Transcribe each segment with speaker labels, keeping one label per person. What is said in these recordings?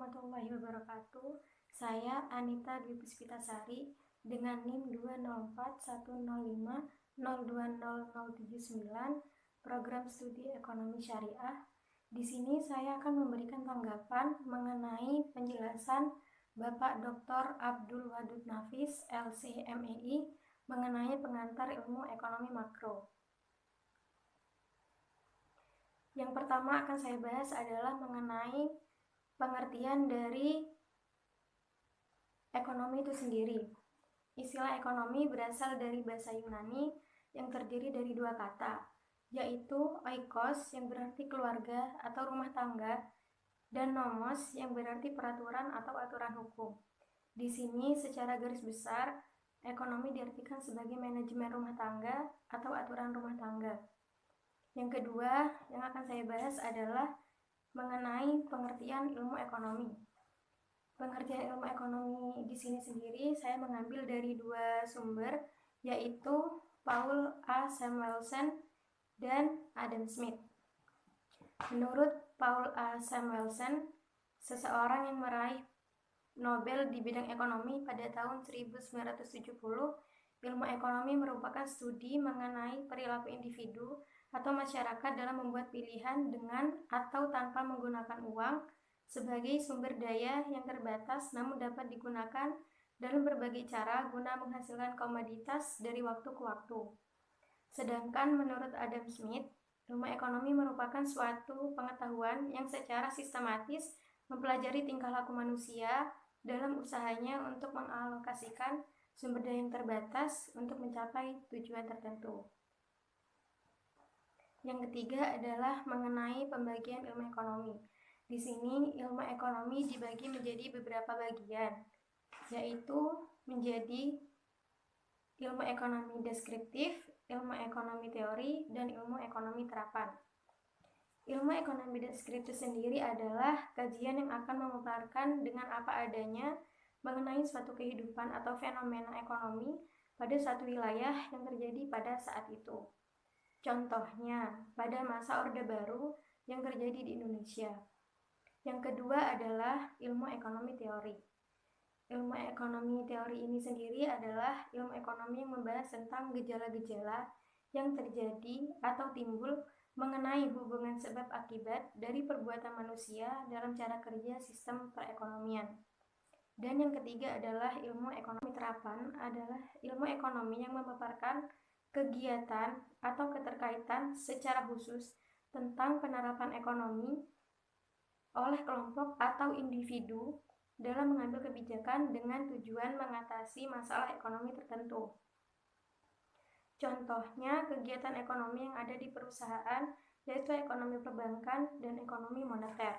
Speaker 1: warahmatullahi wabarakatuh. Saya Anita Dwi Puspitasari dengan NIM 20410502079 Program Studi Ekonomi Syariah. Di sini saya akan memberikan tanggapan mengenai penjelasan Bapak Dr. Abdul Wadud Nafis, LC.MEI, mengenai pengantar ilmu ekonomi makro. Yang pertama akan saya bahas adalah mengenai pengertian dari ekonomi itu sendiri. Istilah ekonomi berasal dari bahasa Yunani yang terdiri dari dua kata, yaitu oikos yang berarti keluarga atau rumah tangga, dan nomos yang berarti peraturan atau aturan hukum. Di sini secara garis besar, ekonomi diartikan sebagai manajemen rumah tangga atau aturan rumah tangga. Yang kedua yang akan saya bahas adalah mengenai pengertian ilmu ekonomi. Pengertian ilmu ekonomi di sini sendiri saya mengambil dari dua sumber, yaitu Paul A. Samuelson dan Adam Smith. Menurut Paul A. Samuelson, seseorang yang meraih Nobel di bidang ekonomi pada tahun 1970, ilmu ekonomi merupakan studi mengenai perilaku individu atau masyarakat dalam membuat pilihan dengan atau tanpa menggunakan uang sebagai sumber daya yang terbatas namun dapat digunakan dalam berbagai cara guna menghasilkan komoditas dari waktu ke waktu. Sedangkan menurut Adam Smith, ilmu ekonomi merupakan suatu pengetahuan yang secara sistematis mempelajari tingkah laku manusia dalam usahanya untuk mengalokasikan sumber daya yang terbatas untuk mencapai tujuan tertentu. Yang ketiga adalah mengenai pembagian ilmu ekonomi. Di sini ilmu ekonomi dibagi menjadi beberapa bagian, yaitu menjadi ilmu ekonomi deskriptif, ilmu ekonomi teori, dan ilmu ekonomi terapan. Ilmu ekonomi deskriptif sendiri adalah kajian yang akan memaparkan dengan apa adanya mengenai suatu kehidupan atau fenomena ekonomi pada suatu wilayah yang terjadi pada saat itu. Contohnya, pada masa Orde Baru yang terjadi di Indonesia. Yang kedua adalah ilmu ekonomi teori. Ilmu ekonomi teori ini sendiri adalah ilmu ekonomi yang membahas tentang gejala-gejala yang terjadi atau timbul mengenai hubungan sebab akibat dari perbuatan manusia dalam cara kerja sistem perekonomian. Dan yang ketiga adalah ilmu ekonomi terapan, adalah ilmu ekonomi yang memaparkan kegiatan atau keterkaitan secara khusus tentang penerapan ekonomi oleh kelompok atau individu dalam mengambil kebijakan dengan tujuan mengatasi masalah ekonomi tertentu. Contohnya kegiatan ekonomi yang ada di perusahaan, yaitu ekonomi perbankan dan ekonomi moneter.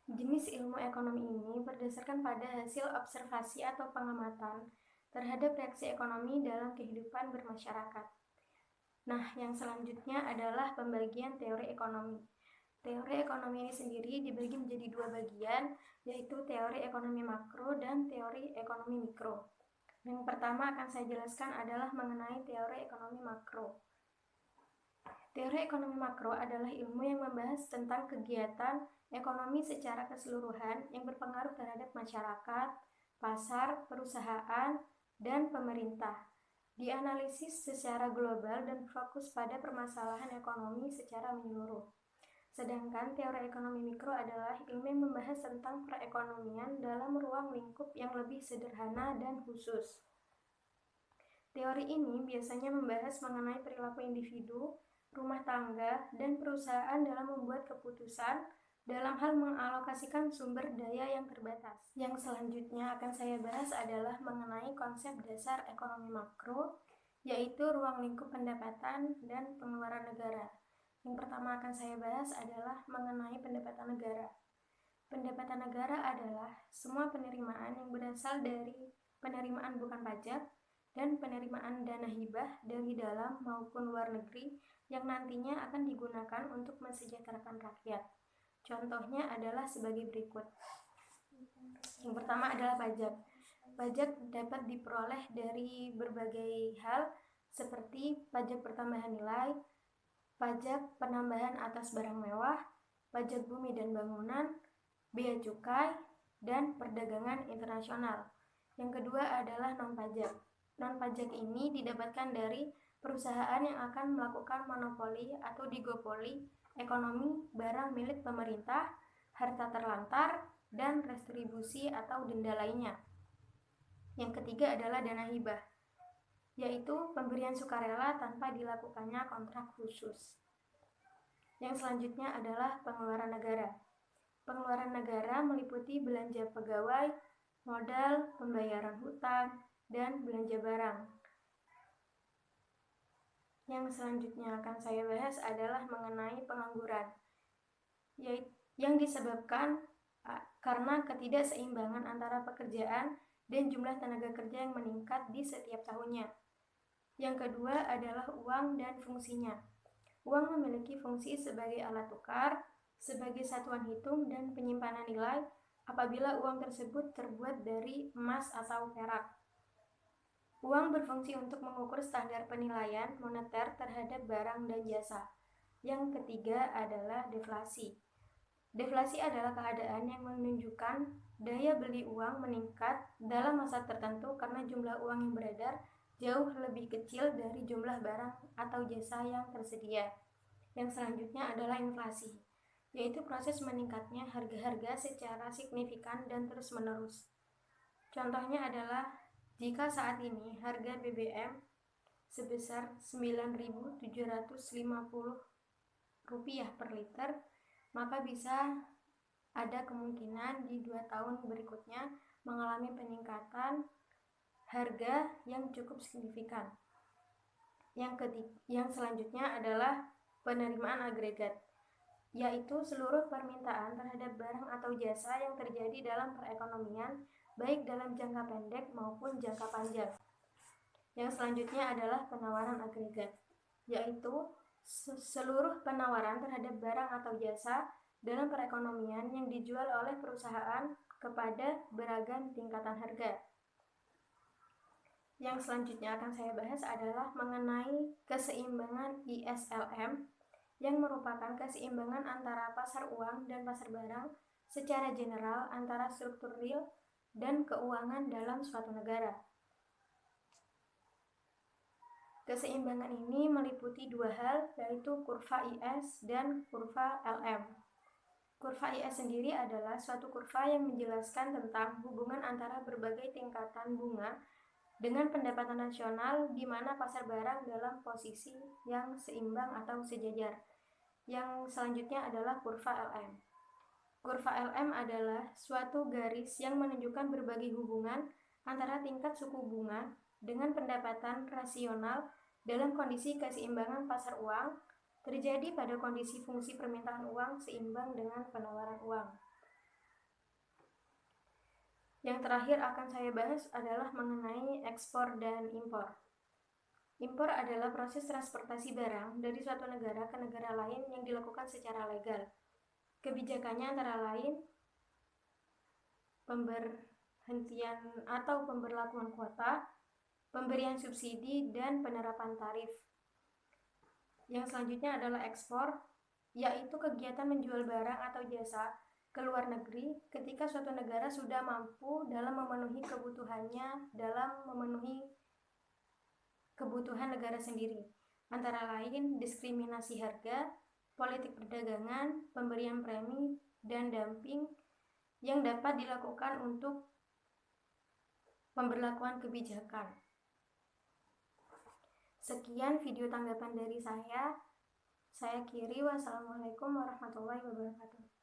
Speaker 1: Jenis ilmu ekonomi ini berdasarkan pada hasil observasi atau pengamatan terhadap reaksi ekonomi dalam kehidupan bermasyarakat. Nah, yang selanjutnya adalah pembagian teori ekonomi. Teori ekonomi ini sendiri dibagi menjadi dua bagian, yaitu teori ekonomi makro dan teori ekonomi mikro. Yang pertama akan saya jelaskan adalah mengenai teori ekonomi makro. Teori ekonomi makro adalah ilmu yang membahas tentang kegiatan ekonomi secara keseluruhan yang berpengaruh terhadap masyarakat, pasar, perusahaan, dan pemerintah. Dianalisis secara global dan fokus pada permasalahan ekonomi secara menyeluruh. Sedangkan teori ekonomi mikro adalah ilmu yang membahas tentang perekonomian dalam ruang lingkup yang lebih sederhana dan khusus. Teori ini biasanya membahas mengenai perilaku individu, rumah tangga, dan perusahaan dalam membuat keputusan dalam hal mengalokasikan sumber daya yang terbatas. Yang selanjutnya akan saya bahas adalah mengenai konsep dasar ekonomi makro, yaitu ruang lingkup pendapatan dan pengeluaran negara. Yang pertama akan saya bahas adalah mengenai pendapatan negara. Pendapatan negara adalah semua penerimaan yang berasal dari penerimaan bukan pajak dan penerimaan dana hibah dari dalam maupun luar negeri yang nantinya akan digunakan untuk mensejahterakan rakyat. Contohnya adalah sebagai berikut. Yang pertama adalah pajak. Pajak dapat diperoleh dari berbagai hal seperti pajak pertambahan nilai, pajak penambahan atas barang mewah, pajak bumi dan bangunan, bea cukai, dan perdagangan internasional. Yang kedua adalah non-pajak. Non-pajak ini didapatkan dari perusahaan yang akan melakukan monopoli atau digopoli ekonomi barang milik pemerintah, harta terlantar, dan retribusi atau denda lainnya. Yang ketiga adalah dana hibah, yaitu pemberian sukarela tanpa dilakukannya kontrak khusus. Yang selanjutnya adalah pengeluaran negara. Pengeluaran negara meliputi belanja pegawai, modal, pembayaran hutang, dan belanja barang. Yang selanjutnya akan saya bahas adalah mengenai pengangguran, yang disebabkan karena ketidakseimbangan antara pekerjaan dan jumlah tenaga kerja yang meningkat di setiap tahunnya. Yang kedua adalah uang dan fungsinya. Uang memiliki fungsi sebagai alat tukar, sebagai satuan hitung dan penyimpanan nilai apabila uang tersebut terbuat dari emas atau perak. Uang berfungsi untuk mengukur standar penilaian moneter terhadap barang dan jasa. Yang ketiga adalah deflasi. Deflasi adalah keadaan yang menunjukkan daya beli uang meningkat dalam masa tertentu karena jumlah uang yang beredar jauh lebih kecil dari jumlah barang atau jasa yang tersedia. Yang selanjutnya adalah inflasi, yaitu proses meningkatnya harga-harga secara signifikan dan terus-menerus. Contohnya adalah jika saat ini harga BBM sebesar Rp9.750 per liter, maka bisa ada kemungkinan di 2 tahun berikutnya mengalami peningkatan harga yang cukup signifikan. Yang selanjutnya adalah penerimaan agregat, yaitu seluruh permintaan terhadap barang atau jasa yang terjadi dalam perekonomian, baik dalam jangka pendek maupun jangka panjang. Yang selanjutnya adalah penawaran agregat, yaitu seluruh penawaran terhadap barang atau jasa dalam perekonomian yang dijual oleh perusahaan kepada beragam tingkatan harga. Yang selanjutnya akan saya bahas adalah mengenai keseimbangan ISLM, yang merupakan keseimbangan antara pasar uang dan pasar barang secara general antara struktur real dan keuangan dalam suatu negara. Keseimbangan ini meliputi dua hal, yaitu kurva IS dan kurva LM. Kurva IS sendiri adalah suatu kurva yang menjelaskan tentang hubungan antara berbagai tingkatan bunga dengan pendapatan nasional di mana pasar barang dalam posisi yang seimbang atau sejajar. Yang selanjutnya adalah kurva LM. Kurva LM adalah suatu garis yang menunjukkan berbagai hubungan antara tingkat suku bunga dengan pendapatan rasional dalam kondisi keseimbangan pasar uang terjadi pada kondisi fungsi permintaan uang seimbang dengan penawaran uang. Yang terakhir akan saya bahas adalah mengenai ekspor dan impor. Impor adalah proses transportasi barang dari suatu negara ke negara lain yang dilakukan secara legal. Kebijakannya antara lain pemberhentian atau pemberlakuan kuota, pemberian subsidi, dan penerapan tarif. Yang selanjutnya adalah ekspor, yaitu kegiatan menjual barang atau jasa ke luar negeri ketika suatu negara sudah mampu dalam memenuhi kebutuhan negara sendiri, antara lain diskriminasi harga, politik perdagangan, pemberian premi, dan dumping yang dapat dilakukan untuk pemberlakuan kebijakan. Sekian video tanggapan dari saya. Saya akhiri. Wassalamualaikum warahmatullahi wabarakatuh.